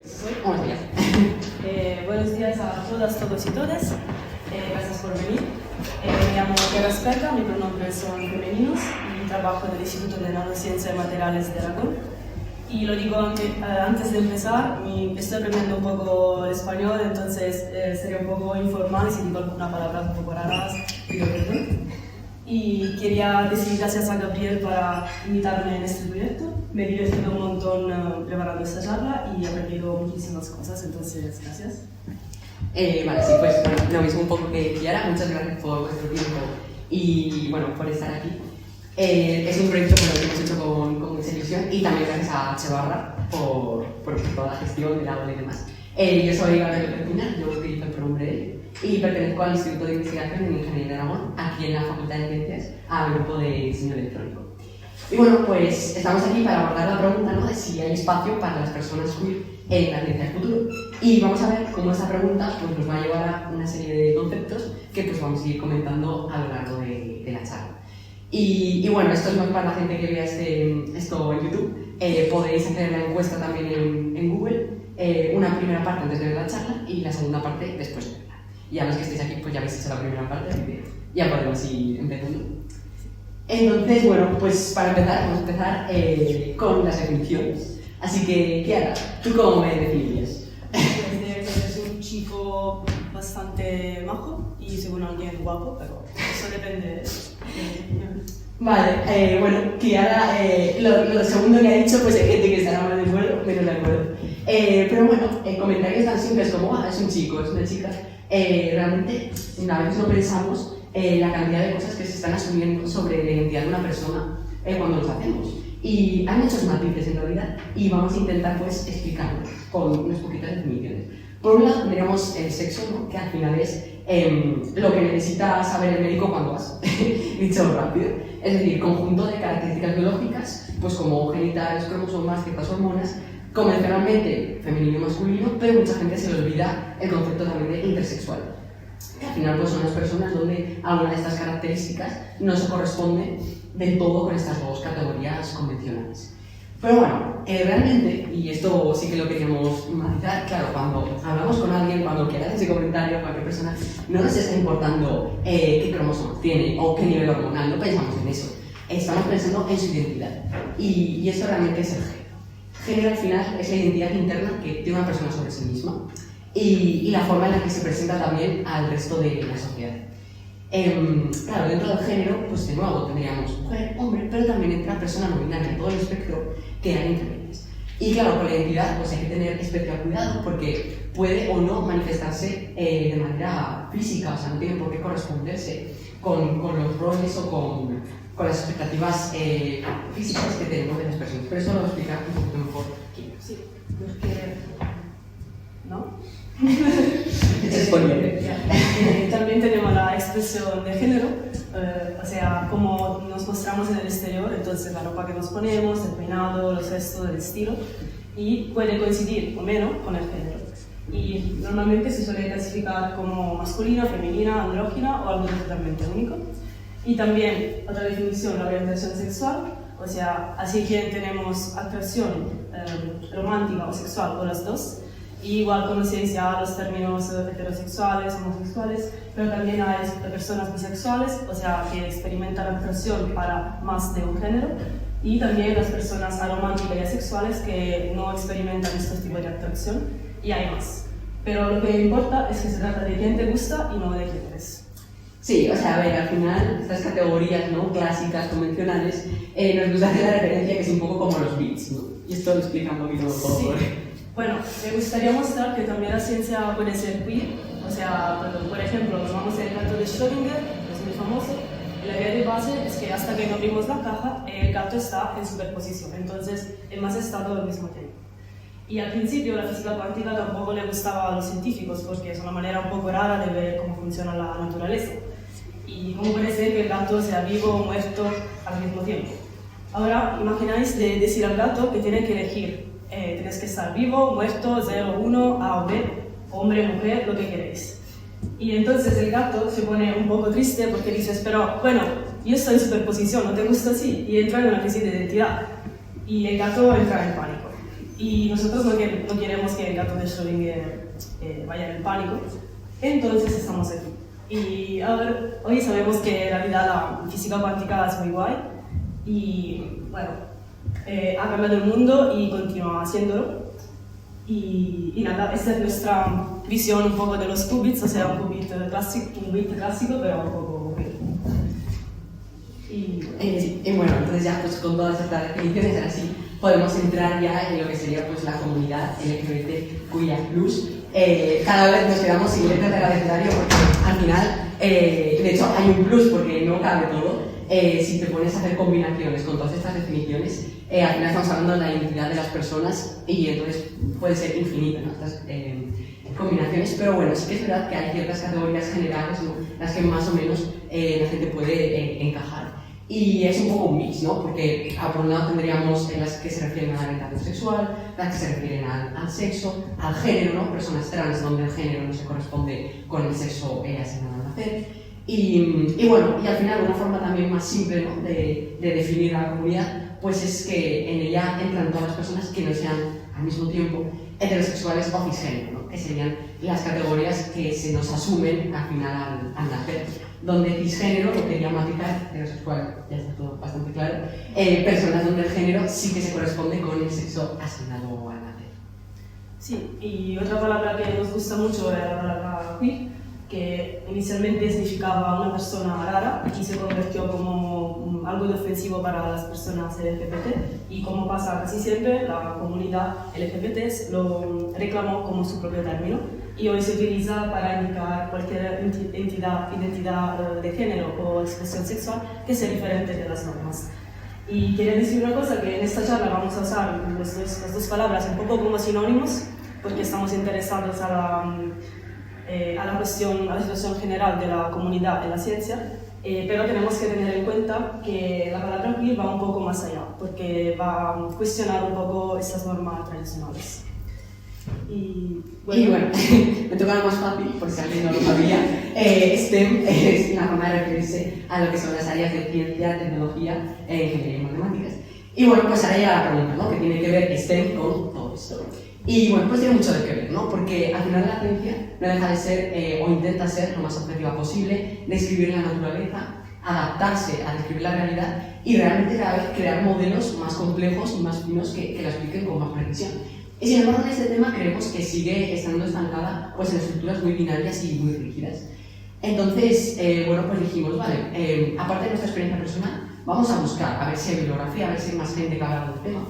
Buenos días. Buenos días a todas, todos y todas. Gracias por venir. Me llamo Vera Speca, mis pronombres son femeninos y trabajo en el Instituto de Nanociencia y Materiales de Aragón. Y lo digo antes de empezar, estoy aprendiendo un poco el español, entonces sería un poco informal si digo alguna palabra un poco raras, pido perdón. Y quería decir gracias a Gabriel para invitarme en este proyecto. Me he divertido un montón preparando esta charla y he aprendido muchísimas cosas, entonces gracias. Vale, sí, pues bueno, lo mismo un poco que Kiara, muchas gracias por vuestro tiempo y bueno, por estar aquí. Es un proyecto que hemos hecho con mucha ilusión y también gracias a Chevarra por toda la gestión del aula y demás. Yo soy Gabriel Perpina, yo utilizo el pronombre él y pertenezco al Instituto de Investigación en Ingeniería de Aragón, aquí en la Facultad de Ciencias, al grupo de diseño electrónico. Y bueno, pues estamos aquí para abordar la pregunta, ¿no?, de si hay espacio para las personas queer en la ciencia del futuro. Y vamos a ver cómo esta pregunta pues, nos va a llevar a una serie de conceptos que pues, vamos a ir comentando a lo largo de la charla. Y bueno, esto es más para la gente que vea esto en YouTube. Podéis hacer la encuesta también en Google, una primera parte antes de ver la charla y la segunda parte después de verla. Y a los que estéis aquí, pues ya habéis hecho la primera parte, así que ya podemos ir empezando. Entonces, bueno, pues para empezar, vamos a empezar con las definiciones. Así que, Kiara, ¿tú cómo me definirías? Eres un chico bastante majo y según alguien guapo, pero eso depende. Vale, bueno, Kiara, lo segundo que ha dicho, pues hay gente que estará más de acuerdo, menos de acuerdo. Pero bueno, comentarios tan simples como, es un chico, es una chica, realmente a veces no pensamos la cantidad de cosas que se están asumiendo sobre la identidad de una persona cuando los hacemos. Y hay muchos matices en realidad y vamos a intentar pues explicarlo con unas poquitas definiciones. Por un lado tendríamos el sexo, ¿no?, que al final es lo que necesita saber el médico cuando vas, dicho rápido. Es decir, conjunto de características biológicas, pues como genitales, cromosomas, ciertas hormonas, convencionalmente femenino y masculino, pero mucha gente se le olvida el concepto también de intersexual. Que al final pues, son las personas donde alguna de estas características no se corresponde del todo con estas dos categorías convencionales. Pero bueno, realmente, y esto sí que lo queríamos matizar, claro, cuando hablamos con alguien, cuando quieras ese comentario, cualquier persona, no nos está importando qué cromosomas tiene o qué nivel hormonal, no pensamos en eso. Estamos pensando en su identidad. Y eso realmente es el género. Género al final es la identidad interna que tiene una persona sobre sí misma y la forma en la que se presenta también al resto de la sociedad. Claro, dentro del género, pues de nuevo tendríamos mujer, hombre, pero también entra persona no binaria, todo el espectro que hay entre ellas. Y claro, con la identidad pues hay que tener especial cuidado porque puede o no manifestarse de manera física, o sea, no tiene por qué corresponderse con los roles o con las expectativas físicas que tenemos de las personas. Pero eso lo voy a explicar un poquito mejor aquí. Sí, porque... ¿no? También tenemos la expresión de género, o sea, cómo nos mostramos en el exterior, entonces la ropa que nos ponemos, el peinado, los gestos, el estilo, y puede coincidir o menos con el género. Y normalmente se suele clasificar como masculina, femenina, andrógina o algo totalmente único. Y también, otra definición, la orientación sexual, o sea, así que tenemos atracción romántica o sexual o las dos. Y igual conocéis ya los términos heterosexuales, homosexuales, pero también hay personas bisexuales, o sea, que experimentan atracción para más de un género, y también las personas arománticas y asexuales que no experimentan estos tipos de atracción, y hay más. Pero lo que importa es que se trata de quién te gusta y no de quién eres. Sí, o sea, a ver, al final, estas categorías, ¿no?, clásicas, convencionales, nos gusta hacer la referencia que es un poco como los bits, ¿no? Y esto lo explica un poquito mejor. Sí. Bueno, me gustaría mostrar que también la ciencia puede ser queer, o sea, por ejemplo, nos vamos al gato de Schrödinger, que es muy famoso, y la idea de base es que hasta que no abrimos la caja, el gato está en superposición, entonces en más estado al mismo tiempo. Y al principio la física cuántica tampoco le gustaba a los científicos, porque es una manera un poco rara de ver cómo funciona la naturaleza. Y cómo puede ser que el gato sea vivo o muerto al mismo tiempo. Ahora, imagináis de decir al gato que tiene que elegir. Tienes que estar vivo, muerto, 0, 1, A o B, hombre, mujer, lo que queréis. Y entonces el gato se pone un poco triste porque dices, pero bueno, yo estoy en superposición, ¿no te gusta así? Y entra en una crisis de identidad. Y el gato entra en pánico. Y nosotros no queremos que el gato de Schrödinger vaya en el pánico, entonces estamos aquí. Y a ver, hoy sabemos que en realidad la física cuántica es muy guay y bueno, ha cambiado el mundo y continúa haciéndolo. Y nada, esta es nuestra visión un poco de los qubits, o sea, un bit clásico, pero un poco weird. Y bueno, entonces ya pues con todas estas definiciones, ahora sí podemos entrar ya en lo que sería pues la comunidad LGBTQIA+. Cada vez nos quedamos sin letras del abecedario porque al final, de hecho hay un plus porque no cabe todo. Si te pones a hacer combinaciones con todas estas definiciones, al final estamos hablando de la identidad de las personas y entonces puede ser infinito, ¿no? Estas combinaciones, pero bueno, sí que es verdad que hay ciertas categorías generales, ¿no? Las que más o menos la gente puede encajar. Y es un poco un mix, ¿no? Porque por un lado tendríamos las que se refieren a la orientación sexual, las que se refieren al sexo, al género, ¿no? Personas trans donde el género no se corresponde con el sexo asignado al nacer. Y bueno, y al final una forma también más simple, ¿no? de definir a la comunidad, pues es que en ella entran todas las personas que no sean al mismo tiempo heterosexuales o cisgénero, ¿no? Que serían las categorías que se nos asumen al final al nacer, donde cisgénero lo quería matizar, heterosexual ya está todo bastante claro, personas donde el género sí que se corresponde con el sexo asignado al nacer. Sí, y otra palabra que nos gusta mucho es la palabra queer, que inicialmente significaba una persona rara y se convirtió como algo de ofensivo para las personas LGBT, y como pasa casi siempre, la comunidad LGBT lo reclamó como su propio término y hoy se utiliza para indicar cualquier identidad de género o expresión sexual que sea diferente de las normas. Y quería decir una cosa, que en esta charla vamos a usar las dos palabras un poco como sinónimos porque estamos interesados a la situación general de la comunidad en la ciencia, pero tenemos que tener en cuenta que la palabra queer va un poco más allá, porque va a cuestionar un poco estas normas tradicionales. Y bueno, me toca lo más fácil, por si alguien no lo sabía. STEM es una forma de referirse a lo que son las áreas de ciencia, tecnología, ingeniería y matemáticas. Y bueno, pues ahora llega la pregunta, ¿no? Que tiene que ver STEM con todo esto. Y bueno, pues tiene mucho de que ver, ¿no? Porque al final la ciencia no deja de ser, o intenta ser, lo más objetiva posible, describir la naturaleza, adaptarse a describir la realidad y realmente cada vez crear modelos más complejos y más finos que la expliquen con más precisión. Y sin embargo, en este tema creemos que sigue estando estancada pues, en estructuras muy binarias y muy rígidas. Entonces, bueno, pues dijimos, vale, aparte de nuestra experiencia personal, vamos a buscar, a ver si hay bibliografía, a ver si hay más gente que ha hablado del tema.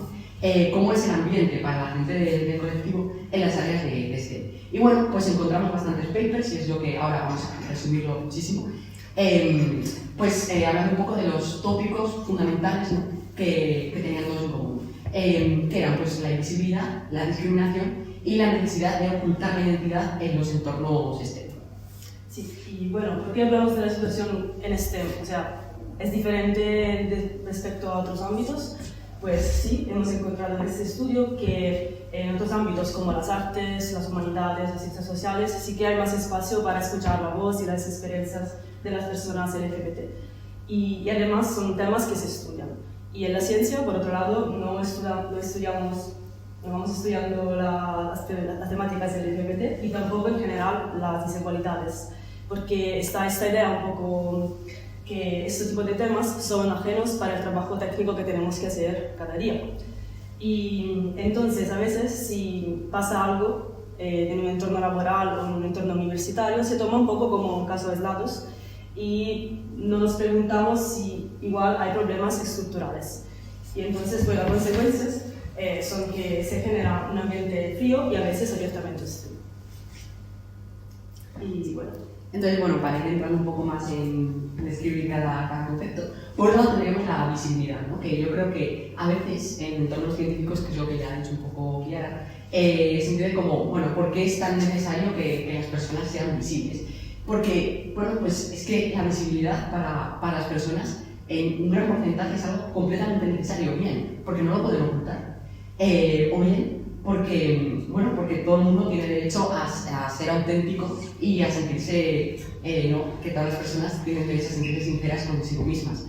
Cómo es el ambiente para la gente del colectivo en las áreas de STEM. Y bueno, pues encontramos bastantes papers, y es lo que ahora vamos a resumirlo muchísimo, hablando un poco de los tópicos fundamentales, ¿no? que tenían todos en común, que eran pues, la invisibilidad, la discriminación y la necesidad de ocultar la identidad en los entornos STEM. Sí, y bueno, ¿por qué hablamos de la situación en STEM? O sea, ¿es diferente respecto a otros ámbitos? Pues sí, hemos encontrado en este estudio que en otros ámbitos como las artes, las humanidades, las ciencias sociales, sí que hay más espacio para escuchar la voz y las experiencias de las personas LGBT. Y además son temas que se estudian. Y en la ciencia, por otro lado, no vamos estudiando las temáticas del LGBT y tampoco en general las desigualdades, porque está esta idea un poco que este tipo de temas son ajenos para el trabajo técnico que tenemos que hacer cada día. Y entonces, a veces, si pasa algo en un entorno laboral o en un entorno universitario, se toma un poco como casos aislados y no nos preguntamos si igual hay problemas estructurales. Y entonces, pues, las consecuencias son que se genera un ambiente frío y a veces abiertamente hostil. Y bueno. Entonces, bueno, para ir entrando un poco más en describir cada concepto, por un lado tendríamos la visibilidad, ¿no? Que yo creo que a veces en entornos científicos, que es lo que ya ha dicho un poco Chiara, se entiende como, bueno, ¿por qué es tan necesario que las personas sean visibles? Porque, bueno, pues es que la visibilidad para las personas en un gran porcentaje es algo completamente necesario, bien, porque no lo pueden ocultar, o bien porque todo el mundo tiene derecho a ser auténtico y a sentirse, que todas las personas tienen derecho a sentirse sinceras consigo mismas.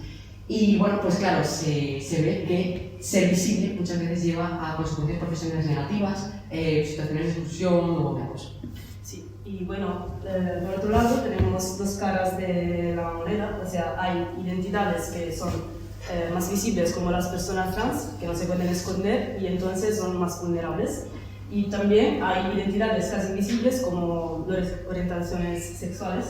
Y bueno, pues claro, se ve que ser visible muchas veces lleva a consecuencias profesionales negativas, situaciones de exclusión o de acoso. Sí, y bueno, por otro lado tenemos dos caras de la moneda, o sea, hay identidades que son más visibles como las personas trans, que no se pueden esconder y entonces son más vulnerables. Y también hay identidades casi invisibles como las orientaciones sexuales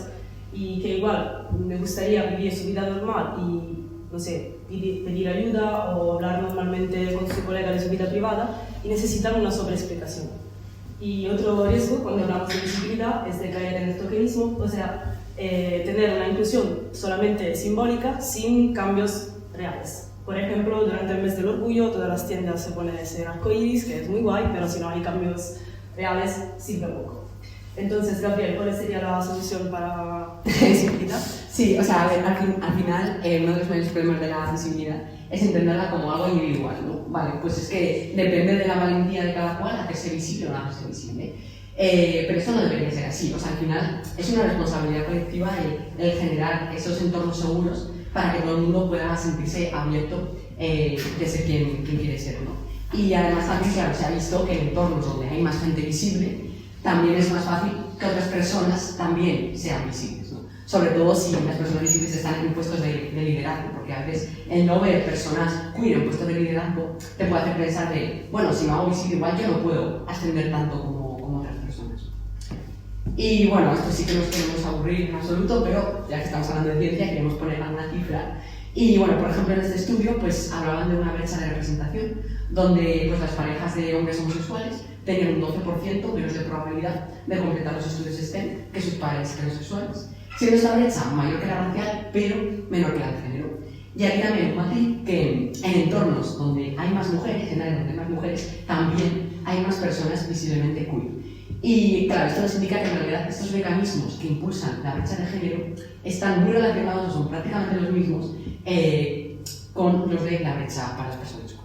y que igual me gustaría vivir su vida normal y, no sé, pedir ayuda o hablar normalmente con su colega de su vida privada y necesitan una sobreexplicación. Y otro riesgo cuando hablamos de visibilidad es de caer en el tokenismo, o sea, tener una inclusión solamente simbólica sin cambios reales. Por ejemplo, durante el mes del orgullo todas las tiendas se ponen ese arcoíris, que es muy guay, pero si no hay cambios reales, sirve poco. Entonces, Gabriel, ¿cuál sería la solución para la visibilidad? Sí, o sea, a ver, al final uno de los mayores problemas de la visibilidad es entenderla como algo individual, ¿no? Vale, pues es que depende de la valentía de cada cual hacerse visible o no hacerse visible. Pero eso no debería ser así, o sea, al final es una responsabilidad colectiva el generar esos entornos seguros para que todo el mundo pueda sentirse abierto de ser quien quiere ser, ¿no? Y además también, claro, se ha visto que en entornos donde hay más gente visible, también es más fácil que otras personas también sean visibles, ¿no? Sobre todo si las personas visibles están en puestos de liderazgo, porque a veces el no ver personas queer en puestos de liderazgo te puede hacer pensar de, bueno, si me hago visible igual yo no puedo ascender tanto como otras personas. Y bueno, esto sí que no nos queremos aburrir en absoluto, pero ya que estamos hablando de ciencia queremos poner alguna cifra. Y bueno, por ejemplo en este estudio pues hablaban de una brecha de representación donde pues, las parejas de hombres homosexuales tenían un 12% menos de probabilidad de completar los estudios STEM que sus pares heterosexuales, siendo esta brecha mayor que la racial, pero menor que la de género. Y aquí también un matiz que en entornos donde hay más mujeres, en áreas donde hay más mujeres, también hay más personas visiblemente queer. Y claro, esto nos indica que en realidad estos mecanismos que impulsan la brecha de género están muy relacionados, o son prácticamente los mismos, con los de la brecha para las personas queer.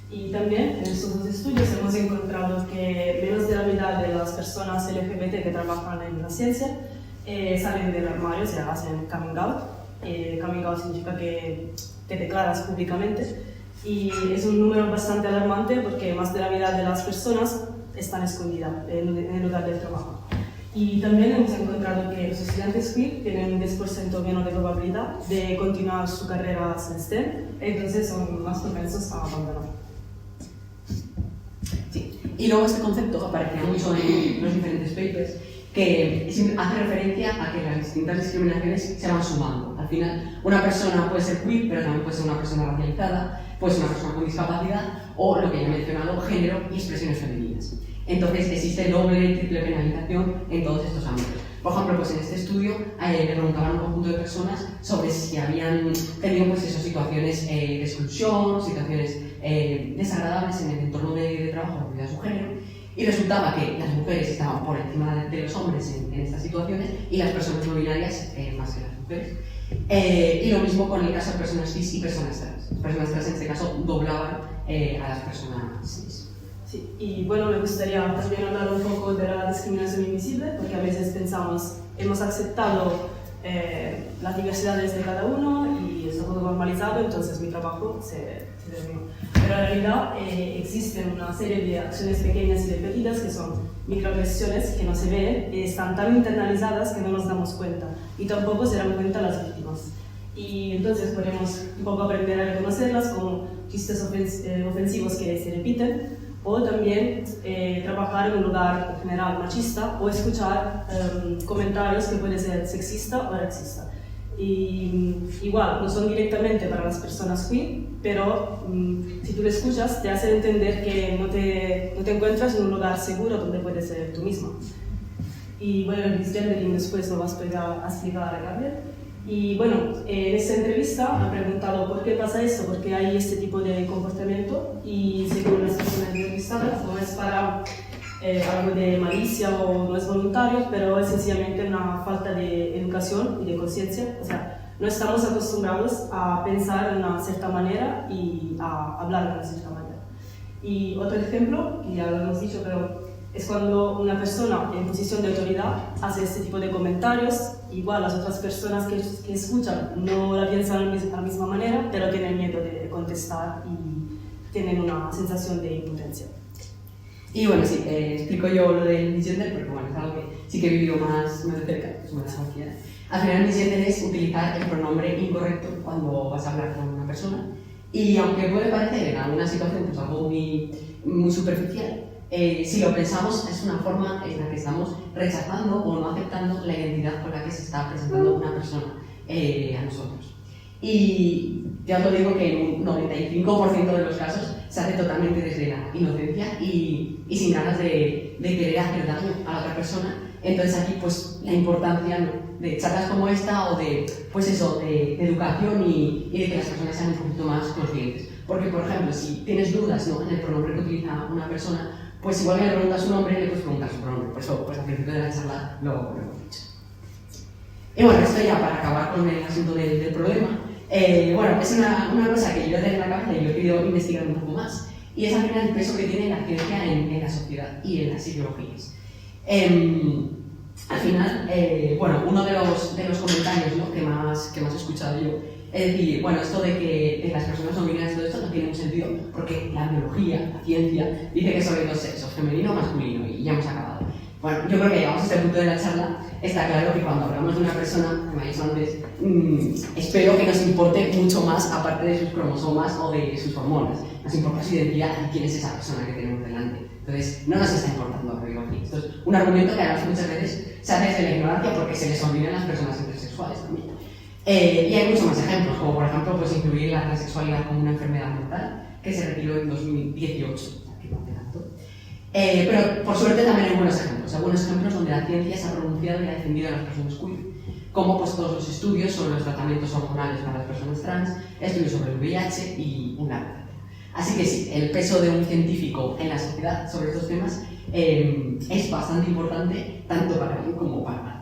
Y también en estos dos estudios hemos encontrado que menos de la mitad de las personas LGBT que trabajan en la ciencia salen del armario, o sea, hacen coming out. Coming out significa que te declaras públicamente y es un número bastante alarmante porque más de la mitad de las personas están escondidas en el lugar del trabajo. Y también hemos encontrado que los estudiantes queer tienen un 10% menos de probabilidad de continuar su carrera en STEM, entonces son más propensos a abandonar. Sí. Y luego este concepto aparece mucho en los diferentes papers que hace referencia a que las distintas discriminaciones se van sumando. Al final, una persona puede ser queer, pero también puede ser una persona racializada, puede ser una persona con discapacidad o, lo que ya he mencionado, género y expresiones femeninas. Entonces, existe doble, triple penalización en todos estos ámbitos. Por ejemplo, pues en este estudio le preguntaban a un conjunto de personas sobre si habían tenido pues, situaciones de exclusión, situaciones desagradables en el entorno de trabajo debido a su género, y resultaba que las mujeres estaban por encima de los hombres en estas situaciones y las personas no binarias más que las mujeres. Y lo mismo con el caso de personas cis y personas trans. Las personas trans en este caso doblaban a las personas cis. Sí, y bueno, me gustaría también hablar un poco de la discriminación invisible, porque a veces pensamos, hemos aceptado las diversidades de cada uno y está todo normalizado, entonces mi trabajo se terminó. Pero en realidad existen una serie de acciones pequeñas y repetidas que son microagresiones que no se ven, están tan internalizadas que no nos damos cuenta y tampoco se dan cuenta las víctimas. Y entonces podemos un poco aprender a reconocerlas como chistes ofensivos que se repiten, o también trabajar en un lugar en general machista o escuchar comentarios que pueden ser sexista o racista. Y igual, no son directamente para las personas queer, pero si tú lo escuchas te hace entender que no te encuentras en un lugar seguro donde puedes ser tú misma. Y bueno, el misgendering después lo vas a explicar a Gabriel. Y bueno, en esta entrevista me han preguntado por qué pasa esto, por qué hay este tipo de comportamiento y según las personas entrevistadas no es para algo de malicia o no es voluntario, pero es sencillamente una falta de educación y de conciencia. O sea, no estamos acostumbrados a pensar de una cierta manera y a hablar de una cierta manera. Y otro ejemplo, que ya lo hemos dicho, pero es cuando una persona en posición de autoridad hace este tipo de comentarios, igual las otras personas que escuchan no la piensan de la misma manera, pero tienen miedo de contestar y tienen una sensación de impotencia. Y bueno, sí, explico yo lo del misgender porque bueno, es algo que sí que he vivido más de cerca, es una desconfiada. Al final, misgender es utilizar el pronombre incorrecto cuando vas a hablar con una persona. Y aunque puede parecer en alguna situación pues, algo muy superficial, si lo pensamos es una forma en la que estamos rechazando o no aceptando la identidad con la que se está presentando una persona a nosotros. Y ya os lo digo que en un 95% de los casos se hace totalmente desde la inocencia y sin ganas de querer hacer daño a la otra persona. Entonces aquí pues la importancia, ¿no?, de charlas como esta o de, pues eso, de educación y de que las personas sean un poquito más conscientes. Porque, por ejemplo, si tienes dudas, ¿no?, en el pronombre que utiliza una persona, pues igual que le preguntas su nombre, le puedes preguntar su pronombre. Por eso, pues al principio de la charla lo hemos dicho. Y bueno, esto ya para acabar con el asunto del problema. Bueno, es una cosa que yo tengo en la cabeza y yo he querido investigar un poco más. Y es al final el peso que tiene la ciencia en la sociedad y en las ideologías. Al final, bueno, uno de los comentarios, ¿no?, que más he escuchado yo es decir, bueno, esto de que las personas no binarias, todo esto no tiene un sentido porque la biología, la ciencia, dice que son dos sexos, femenino o masculino, y ya hemos acabado. Bueno, yo creo que llegamos a este punto de la charla, está claro que cuando hablamos de una persona, como he dicho antes, espero que nos importe mucho más, aparte de sus cromosomas o de sus hormonas, nos importa su identidad y quién es esa persona que tenemos delante. Entonces, no nos está importando la biología. Esto es un argumento que además muchas veces se hace desde la ignorancia porque se les olvidan las personas intersexuales también. Y hay muchos más ejemplos, como por ejemplo pues, incluir la transexualidad como una enfermedad mental que se retiró en 2018, que no hace tanto. Pero por suerte también hay buenos ejemplos donde la ciencia se ha pronunciado y ha defendido a las personas queer, como pues, todos los estudios sobre los tratamientos hormonales para las personas trans, estudios sobre el VIH y un largo etcétera. Así que sí, el peso de un científico en la sociedad sobre estos temas es bastante importante, tanto para bien como para mal.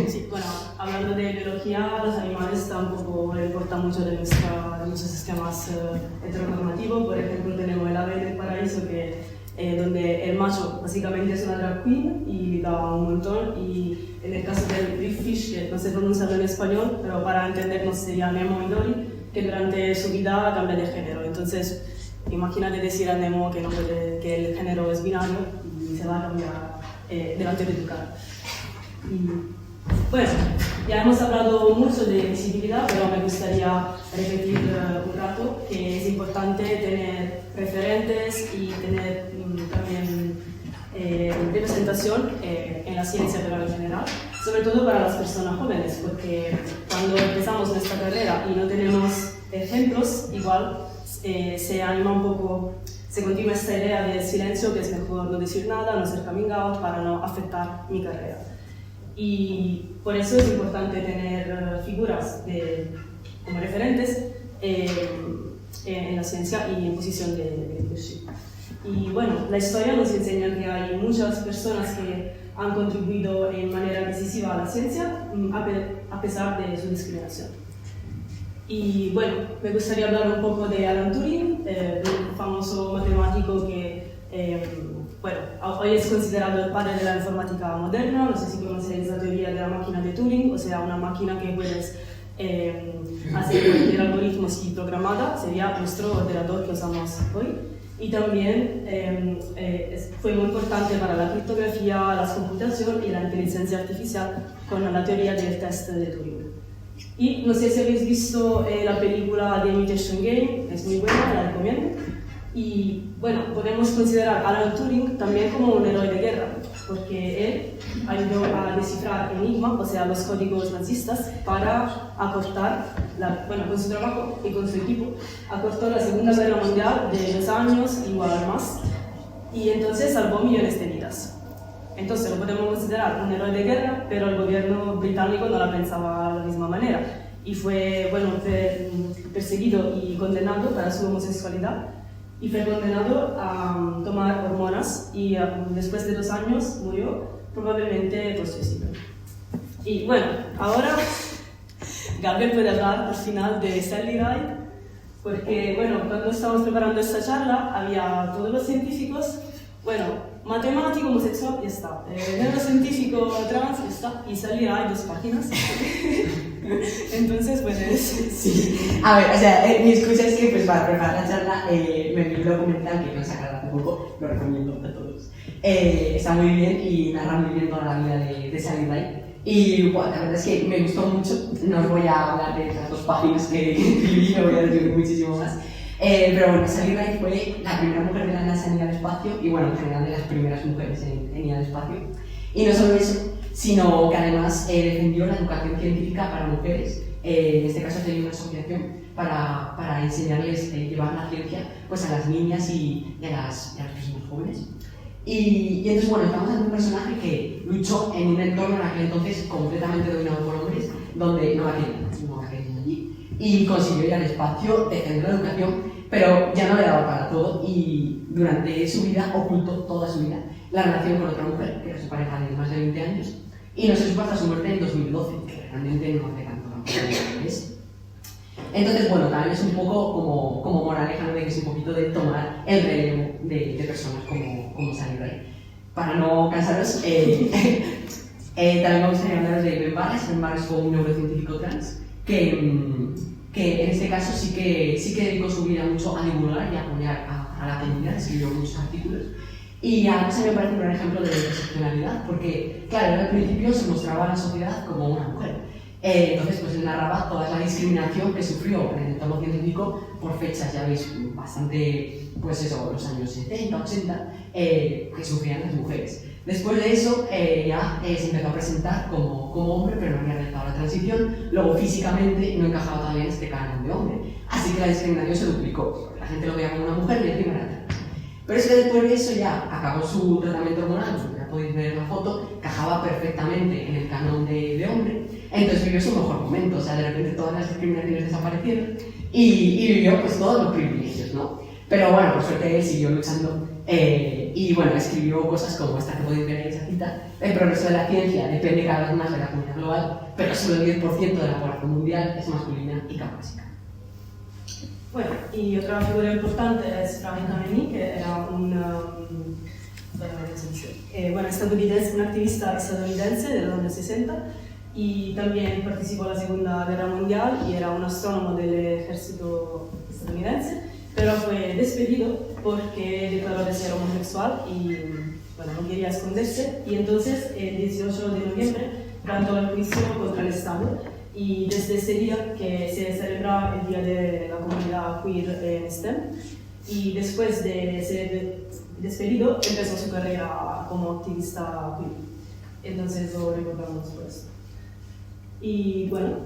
Sí, bueno, hablando de biología, los animales tampoco le importa mucho de nuestros sistemas heteronormativos. Por ejemplo, tenemos el ave del paraíso, donde el macho básicamente es una drag queen y liga un montón. Y en el caso del big fish, que no sé pronunciarlo en español, pero para entendernos sería Nemo y Dory, que durante su vida cambia de género. Entonces, imagínate decir a Nemo que el género es binario y se va a cambiar delante de tu cara. Bueno, ya hemos hablado mucho de visibilidad, pero me gustaría repetir un rato que es importante tener referentes y tener también representación en la ciencia, pero en general, sobre todo para las personas jóvenes, porque cuando empezamos nuestra carrera y no tenemos ejemplos, igual se anima un poco, se continúa esta idea del silencio, que es mejor no decir nada, no ser coming out para no afectar mi carrera. Y por eso es importante tener figuras como referentes en la ciencia y en posición de leadership. Y bueno, la historia nos enseña que hay muchas personas que han contribuido en manera decisiva a la ciencia a pesar de su discriminación. Y bueno, me gustaría hablar un poco de Alan Turing, un famoso matemático que bueno, hoy es considerado el padre de la informática moderna. No sé si conocéis la teoría de la máquina de Turing, o sea, una máquina que puedes hacer cualquier algoritmo si programada, sería nuestro ordenador que usamos hoy. Y también fue muy importante para la criptografía, la computación y la inteligencia artificial con la teoría del test de Turing. Y no sé si habéis visto la película The Imitation Game, es muy buena, la recomiendo. Y bueno, podemos considerar a Alan Turing también como un héroe de guerra, porque él ayudó a descifrar Enigma, o sea, los códigos nazistas, para acortar, con su trabajo y con su equipo, acortó la Segunda Guerra Mundial de 2 años, igual más, y entonces salvó millones de vidas. Entonces lo podemos considerar un héroe de guerra, pero el gobierno británico no la pensaba de la misma manera, y fue perseguido y condenado para su homosexualidad. Y fue condenado a tomar hormonas y después de 2 años murió, probablemente por suicidio. Y bueno, ahora Gabriel puede hablar al final de Stanley Wright, porque bueno, cuando estábamos preparando esta charla había todos los científicos, Bueno, matemático, homosexual, ya está. Neurocientífico, trans, ya está. Y salirá en 2 páginas. Entonces, pues... Sí. A ver, o sea, mi excusa es que pues para preparar la charla me vi un documental que me sacaron hace poco, lo recomiendo a todos. Está muy bien y narra muy bien toda la vida de Sally Ride. Y bueno, la verdad es que me gustó mucho. No os voy a hablar de esas 2 páginas que escribí, no voy a decir muchísimo más. Pero bueno, Sally Ride fue la primera mujer de la NASA en ir al espacio y bueno, en general de las primeras mujeres en ir al espacio. Y no solo eso, sino que además defendió la educación científica para mujeres. En este caso tenía una asociación para enseñarles, llevar la ciencia pues, a las niñas y a las personas jóvenes. Y entonces, bueno, estamos ante un personaje que luchó en un entorno en aquel entonces completamente dominado por hombres, donde no había niños allí. Y consiguió ir al espacio, defender la educación, pero ya no le daba para todo y durante su vida ocultó toda su vida la relación con otra mujer, que era su pareja de más de 20 años, y no se supo hasta su muerte en 2012, que realmente no hace tanto es. Entonces, bueno, también es un poco como moraleja, ¿no? De que es un poquito de tomar el relevo de personas como Sally Ride. Para no cansaros, también me gustaría hablaros de Ben Barres. Ben Barres fue un neurocientífico trans que en este caso sí que dedicó su vida mucho a divulgar y a apoyar a la comunidad, escribió muchos artículos. Y además a mí me parece un gran ejemplo de interseccionalidad, porque, claro, al principio se mostraba a la sociedad como una mujer. Entonces, pues él narraba toda la discriminación que sufrió en el entorno científico por fechas, ya veis, bastante, pues eso, los años 70, 80, que sufrían las mujeres. Después de eso, ya se empezó a presentar como hombre, pero no había realizado la transición. Luego, físicamente, no encajaba todavía en este canon de hombre. Así que la discriminación se duplicó. La gente lo veía como una mujer y encima era trans. Pero es que después de eso ya acabó su tratamiento hormonal, ya podéis ver la foto, encajaba perfectamente en el canon de hombre. Entonces vivió su mejor momento, o sea, de repente todas las discriminaciones desaparecieron y vivió pues todos los privilegios, ¿no? Pero bueno, por suerte él siguió luchando y bueno, escribió cosas como esta que podéis ver en esa cita: el progreso de la ciencia depende cada vez más de la comunidad global, pero solo el 10% de la población mundial es masculina y caucásica. Bueno, y otra figura importante es Ravi Khamenei, que era estadounidense, un activista estadounidense de los años 60 y también participó en la Segunda Guerra Mundial y era un astrónomo del ejército estadounidense, pero fue despedido porque declaró de ser homosexual y bueno, no quería esconderse, y entonces el 18 de noviembre plantó el juicio contra el Estado. Y desde ese día que se celebra el Día de la Comunidad Queer en STEM, y después de ser despedido empezó su carrera como activista queer. Entonces lo recordamos por eso. Y bueno.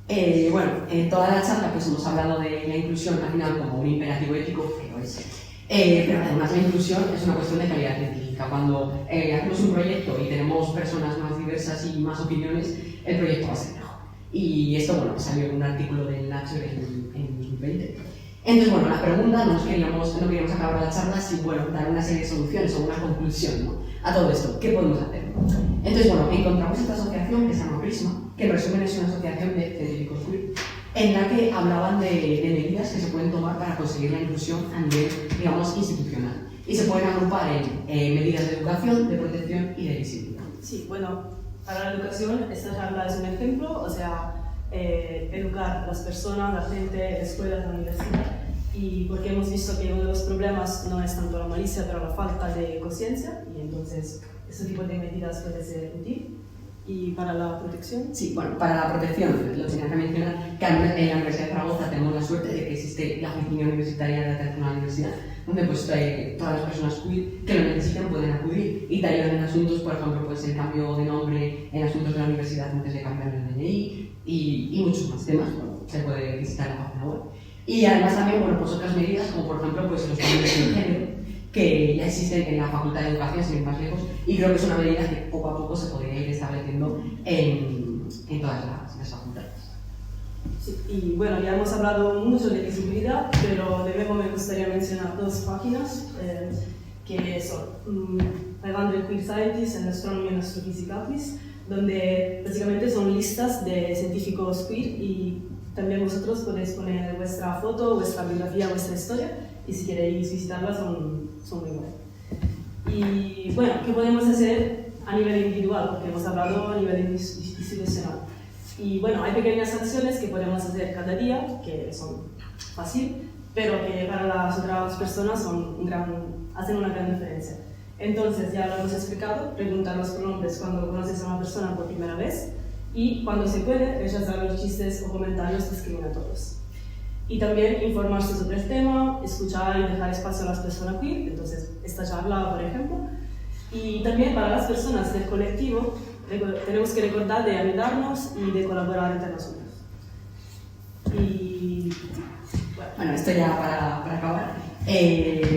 En toda la charla pues hemos hablado de la inclusión al final como un imperativo ético, que lo es. Pero además la inclusión es una cuestión de calidad científica. Cuando hacemos un proyecto y tenemos personas más diversas y más opiniones, el proyecto va a ser mejor. Y esto, bueno, salió en un artículo del Nature en 2020. Entonces, bueno, la pregunta, no queríamos acabar la charla sin, bueno, dar una serie de soluciones o una conclusión, ¿no?, a todo esto. ¿Qué podemos hacer? Entonces, bueno, encontramos esta asociación que se llama Prisma, que en resumen es una asociación de científicos queer, en la que hablaban de medidas que se pueden tomar para conseguir la inclusión a nivel, digamos, institucional. Y se pueden agrupar en medidas de educación, de protección y de visibilidad. Sí, bueno, para la educación esta charla es un ejemplo, o sea, educar a las personas, la gente, la escuela, la universidad, y porque hemos visto que uno de los problemas no es tanto la malicia, pero la falta de conciencia, y entonces este tipo de medidas puede ser útil. ¿Y para la protección? Sí, bueno, para la protección, lo tenía que mencionar, que en la Universidad de Zaragoza tenemos la suerte de que existe la Oficina Universitaria de Atención a la Universidad, donde pues todas las personas queer que lo necesitan pueden acudir y te ayudan en asuntos, por ejemplo, pues el cambio de nombre en asuntos de la universidad antes de cambiar el DNI y muchos más temas. Bueno, se puede visitar la página web. Y además también, bueno, pues otras medidas, como por ejemplo pues los cambios de género, que ya existen en la Facultad de Educación, sin ir más lejos, y creo que es una medida que poco a poco se podría ir estableciendo en todas las facultades. Sí, y bueno, ya hemos hablado mucho de visibilidad, pero de nuevo me gustaría mencionar 2 páginas que son Revandre Queer Scientists and Astronomy and Astrophysical Quiz, donde básicamente son listas de científicos queer y también vosotros podéis poner vuestra foto, vuestra biografía, vuestra historia, y si queréis visitarla son muy buenas. Y bueno, ¿qué podemos hacer a nivel individual? Porque hemos hablado a nivel institucional. Y bueno, hay pequeñas acciones que podemos hacer cada día, que son fáciles, pero que para las otras personas hacen una gran diferencia. Entonces, ya lo hemos explicado, preguntar los pronombres cuando conoces a una persona por primera vez y cuando se puede, rechazar los chistes o comentarios discriminatorios. Y también informarse sobre el tema, escuchar y dejar espacio a las personas queer, entonces esta charla, por ejemplo. Y también para las personas del colectivo, tenemos que recordar de ayudarnos y de colaborar entre nosotros. Y bueno, esto ya para acabar.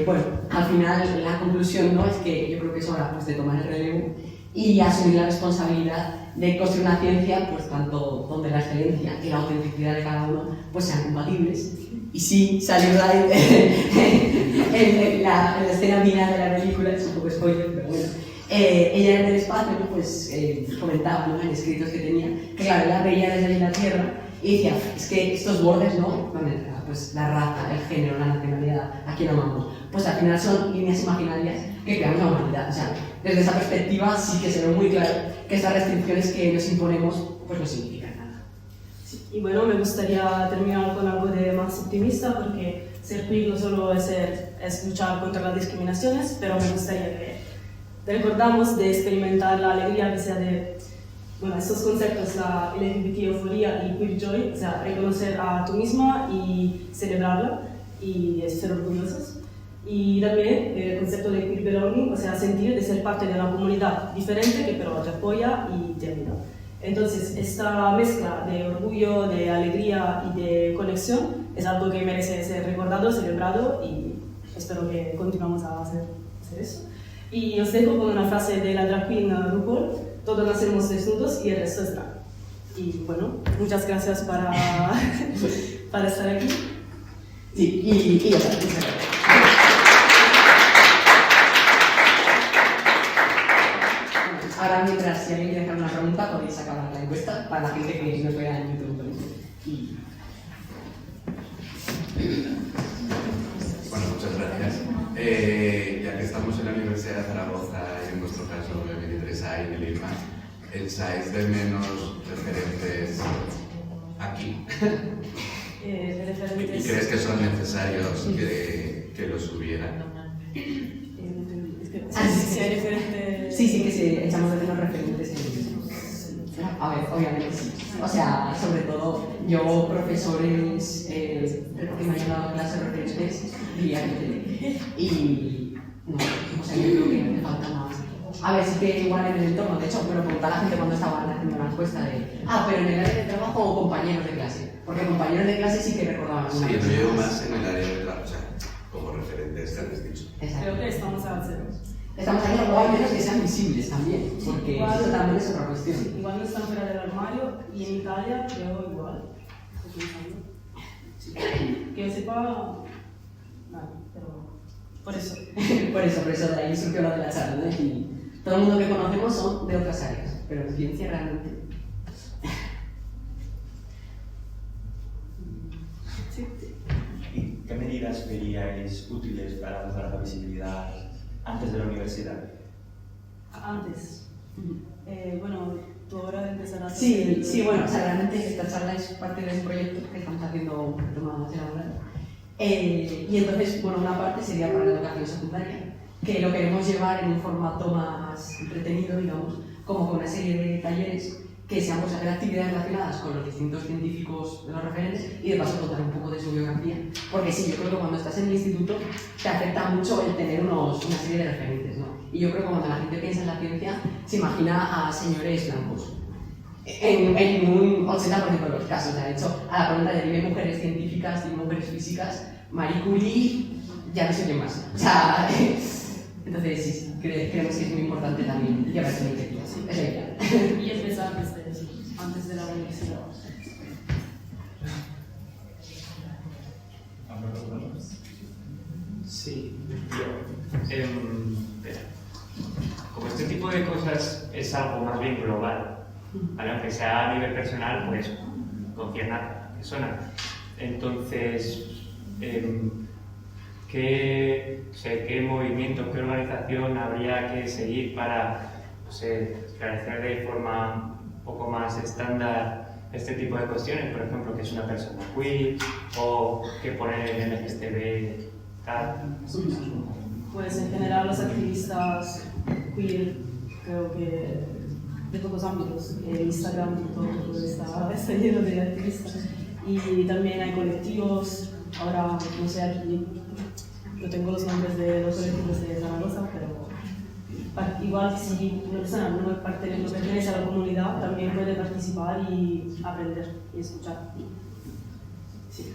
Bueno, al final la conclusión no es que yo creo que es hora pues, de tomar el relevo y asumir la responsabilidad de construir una ciencia, pues tanto donde la excelencia y la autenticidad de cada uno pues sean compatibles. Y sí, salió en la escena final de la película, es un poco spoiler, pero bueno. Ella en el espacio pues, comentaba, ¿no?, en escritos que tenía, que claro, ella veía desde ahí la Tierra y decía, es que estos bordes, ¿no?, ¿dónde entra? Pues la raza, el género, la nacionalidad, a quién amamos. Pues al final son líneas imaginarias que creamos la humanidad. O sea, desde esa perspectiva sí que se ve muy claro que estas restricciones que nos imponemos pues no significan nada. Sí, y bueno, me gustaría terminar con algo de más optimista porque ser queer no solo es luchar contra las discriminaciones, pero me gustaría que recordamos de experimentar la alegría que sea de estos conceptos, la LGBT euforia y queer joy, o sea, reconocer a tú misma y celebrarla y ser orgullosos. Y también el concepto de queer belonging, o sea, sentir de ser parte de una comunidad diferente que pero te apoya y te ayuda. Entonces, esta mezcla de orgullo, de alegría y de conexión es algo que merece ser recordado, celebrado y espero que continuemos a hacer eso. Y os dejo con una frase de la drag queen RuPaul: todos nacemos desnudos y el resto es drag. Y bueno, muchas gracias para estar aquí. Sí, y ya está. Ahora, mientras si alguien quiere hacer una pregunta, podéis acabar la encuesta para la gente que nos vea en YouTube. Bueno, muchas gracias. Ya que estamos en la Universidad de Zaragoza y en vuestro caso de 23A y en el IRMA, ¿echáis de menos referentes aquí? ¿Y crees que son necesarios que los hubiera? Si hay referentes... Sí, que se echamos de menos referentes en... A ver, obviamente sí. O sea, sobre todo yo, profesores que me han dado clases de referentes, diría que y no, o sea, yo creo que me falta más. A ver, sí que igual en el entorno, de hecho, me lo preguntaba la gente cuando estaban haciendo una encuesta de pero en el área de trabajo o compañeros de clase, porque compañeros de clase sí que recordaban. Sí, yo llevo más en el área de trabajo, o sea, como referentes que habéis dicho. Creo que estamos avanzando. Estamos haciendo al menos que sean visibles también, porque igual, eso también es otra cuestión. Igual no están fuera del armario y en Italia creo igual. Sí. Que yo sepa, nada, pero por eso. por eso de ahí surgió lo de la charla, ¿no? Y todo el mundo que conocemos son de otras áreas, pero en ciencia realmente. Sí. ¿Y qué medidas veríais útiles para mejorar la visibilidad antes de la universidad? Antes. Bueno, tú ahora empezarás a Sí, bueno, o sea, realmente esta charla es parte de un proyecto que estamos haciendo un poquito más elaborado. Y entonces, bueno, una parte sería para la educación secundaria, que lo queremos llevar en un formato más entretenido, digamos, como con una serie de talleres que sean pues, hacer actividades relacionadas con los distintos científicos de los referentes y de paso contar un poco de su biografía. Porque sí, yo creo que cuando estás en el instituto te afecta mucho el tener una serie de referentes, ¿no? Y yo creo que cuando la gente piensa en la ciencia se imagina a señores blancos. En un 80% de los casos, de hecho, a la pregunta de dime mujeres científicas y mujeres físicas, Marie Curie, ya no sé qué más. O sea, entonces sí, creemos que es muy importante también llevar esa iniciativa. Es la idea. Y empezar antes de la universidad. Sí, como este tipo de cosas es algo más bien global, ¿vale? Aunque sea a nivel personal, pues concierne a la persona. Entonces, qué movimiento, qué organización habría que seguir para, no sé, esclarecer de forma un poco más estándar este tipo de cuestiones, por ejemplo, que es una persona queer o que poner el LGTB, tal. Pues en general los activistas queer, creo que de todos los ámbitos, Instagram, TikTok, está lleno de activistas. Y también hay colectivos, ahora no sé, aquí no tengo los nombres de los colectivos de Zaragoza, pero igual si una persona no pertenece a la comunidad, también puede participar y aprender y escuchar. Sí.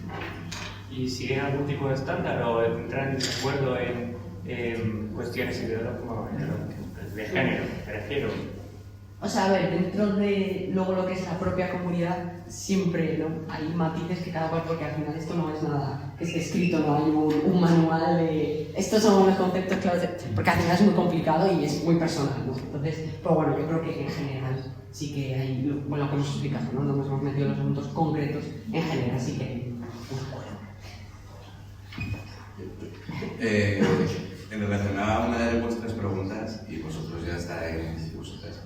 ¿Y siguen algún tipo de estándar o entran en desacuerdo en cuestiones ideológicas de género, me refiero? O sea, a ver, dentro de luego lo que es la propia comunidad, siempre, ¿no?, hay matices que cada cual, porque al final esto no es nada que esté escrito, no hay un manual de estos son los conceptos claves, porque al final es muy complicado y es muy personal, ¿no? Entonces, pues bueno, yo creo que en general sí que hay, bueno, lo que hemos explicado, ¿no? No nos hemos metido en los asuntos concretos, en general sí que hay un acuerdo. En relación a una de vuestras preguntas, y vosotros ya estáis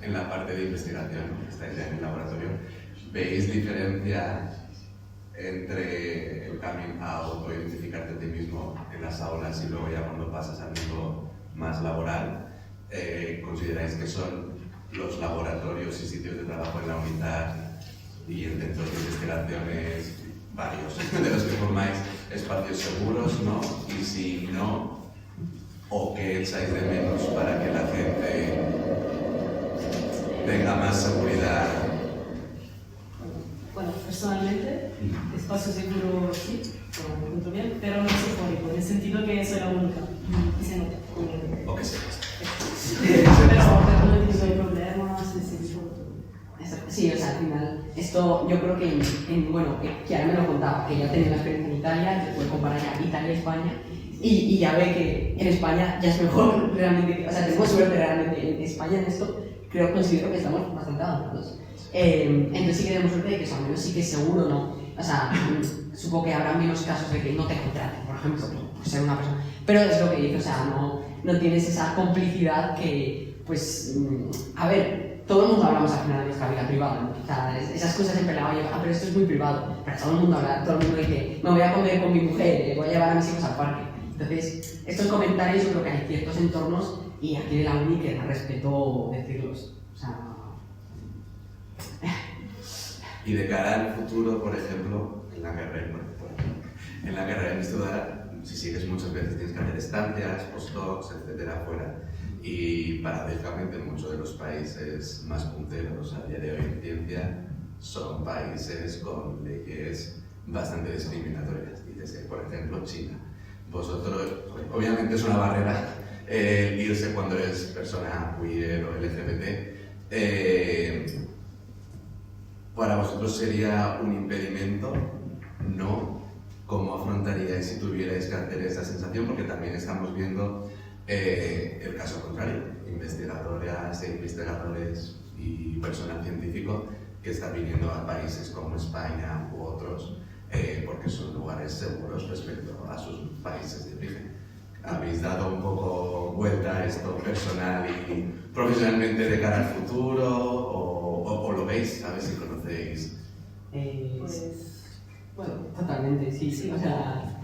en la parte de investigación, estáis ya en el laboratorio, ¿veis diferencia entre el coming out o identificarte a ti mismo en las aulas y luego ya cuando pasas al mundo más laboral? ¿Consideráis que son los laboratorios y sitios de trabajo en la unidad y en centros de investigaciones varios de los que formáis espacios seguros, no? Y si no, ¿o qué echáis de menos para que la gente tenga más seguridad? Bueno, personalmente, espacio seguro sí, lo encuentro bien, pero no es eufórico, en el sentido que soy la única y se nota. ¿O qué sé? Pero no he tenido problemas, Sí, o sea, al final, esto yo creo que, bueno, Chiara me lo contaba, que ya tenía la experiencia en Italia, después comparar ya Italia y España, y ya ve que en España ya es mejor realmente, o sea, tenemos suerte realmente en España en esto, considero que estamos bastante avanzados. Entonces sí que tenemos suerte de que eso, al menos sí que es seguro, ¿no? O sea, supongo que habrá menos casos de que no te contraten, por ejemplo, por ser una persona, pero es lo que dice, o sea, no tienes esa complicidad que, pues, a ver, todo el mundo hablamos al final de nuestra vida privada, ¿no? O sea, esas cosas siempre la oye, pero esto es muy privado, pero todo el mundo habla, todo el mundo dice, me voy a comer con mi mujer, voy a llevar a mis hijos al parque. Entonces, estos comentarios yo creo que hay ciertos entornos y aquí en la uni que da respeto decirlos, o sea... Y de cara al futuro, por ejemplo, en la carrera de investigadora, si sigues muchas veces tienes que hacer estancias, postdocs, etcétera, fuera. Y paradójicamente muchos de los países más punteros a día de hoy en ciencia son países con leyes bastante discriminatorias. Dígase, por ejemplo, China. Vosotros, obviamente es una barrera irse cuando eres persona queer o LGBT. ¿Para vosotros sería un impedimento? No. ¿Cómo afrontaríais si tuvierais que hacer esa sensación? Porque también estamos viendo el caso contrario, investigadoras e investigadores y personal científico que están viniendo a países como España u otros porque son lugares seguros respecto a sus países de origen. ¿Habéis dado un poco vuelta a esto personal y profesionalmente de cara al futuro o lo veis? ¿Sabes si conocéis? Pues, bueno, totalmente, sí. O sea,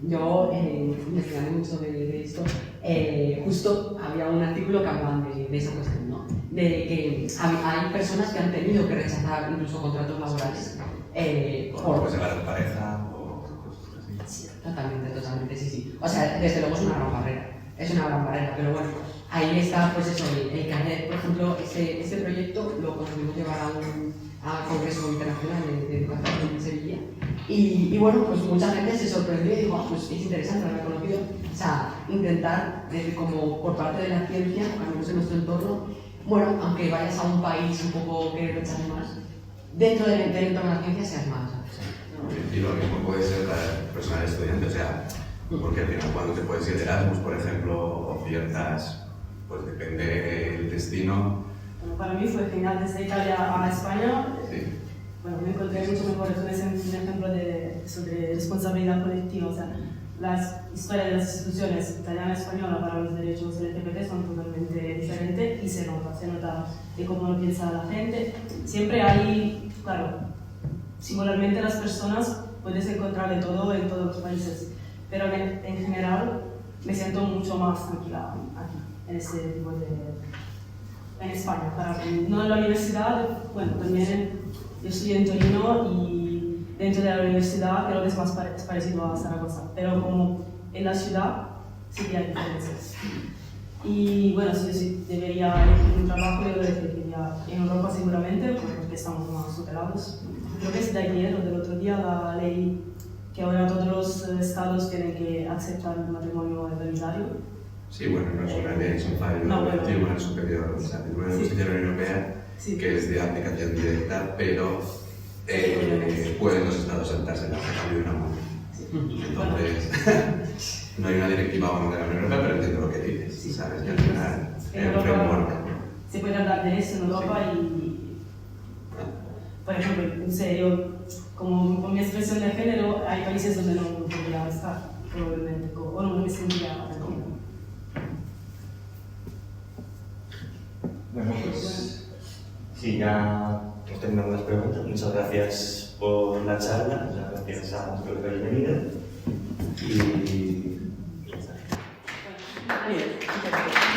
yo investigando mucho de esto, justo había un artículo que hablaban de esa cuestión, ¿no? De que hay personas que han tenido que rechazar incluso contratos laborales por llevar a tu pareja o cosas así. Sí, totalmente, sí. O sea, desde luego es una gran barrera, pero bueno, ahí está, pues eso, el carnet, por ejemplo, este proyecto lo conseguimos llevar a Congreso Internacional de Educación en Sevilla, y bueno, pues mucha gente se sorprendió y dijo, pues es interesante, lo he conocido, o sea, intentar, como por parte de la ciencia, al menos en nuestro entorno, bueno, aunque vayas a un país un poco que rechace más, dentro del entorno de la ciencia seas más. Y lo mismo puede ser para el personal estudiante, o sea, porque al final cuando te puedes ir de Erasmus, por ejemplo, o ciertas, pues depende del destino. Bueno, para mí fue genial desde Italia a España. Sí. Bueno, me encontré mucho mejor, es un ejemplo sobre responsabilidad colectiva, o sea, las historias de las instituciones italiana y española para los derechos LGBT son totalmente diferentes y se nota de cómo lo piensa la gente. Siempre hay, claro, singularmente las personas puedes encontrar de todo en todos los países, pero en general me siento mucho más tranquila aquí, en este tipo en España. No en la universidad, bueno, también yo estoy en Torino y dentro de la universidad creo que es más parecido a Zaragoza, pero como en la ciudad sí que hay diferencias. Y bueno, si debería elegir un trabajo, yo elegiría en Europa seguramente, porque estamos más superados. Creo que es de ayer o del otro día la ley que ahora todos los estados tienen que aceptar el matrimonio igualitario. Sí, bueno, no es una ley, es un fallo del Tribunal Superior, o sea, del Tribunal de Justicia de la Unión Europea, que es de aplicación directa, pero pueden los estados saltarse la cambio de una mano. Entonces, no hay una directiva aún de la Unión Europea, pero entiendo lo que dices, ¿sabes? Que al final En Europa se puede hablar de eso en Europa y, por ejemplo, en serio, como con mi expresión de género, hay países donde no podría estar, probablemente, o no me sentiría tranquila. Bueno, pues sí, ya hemos terminado las preguntas. Muchas gracias por la charla, muchas gracias a todos los que habéis venido. Y... Bien, muchas gracias.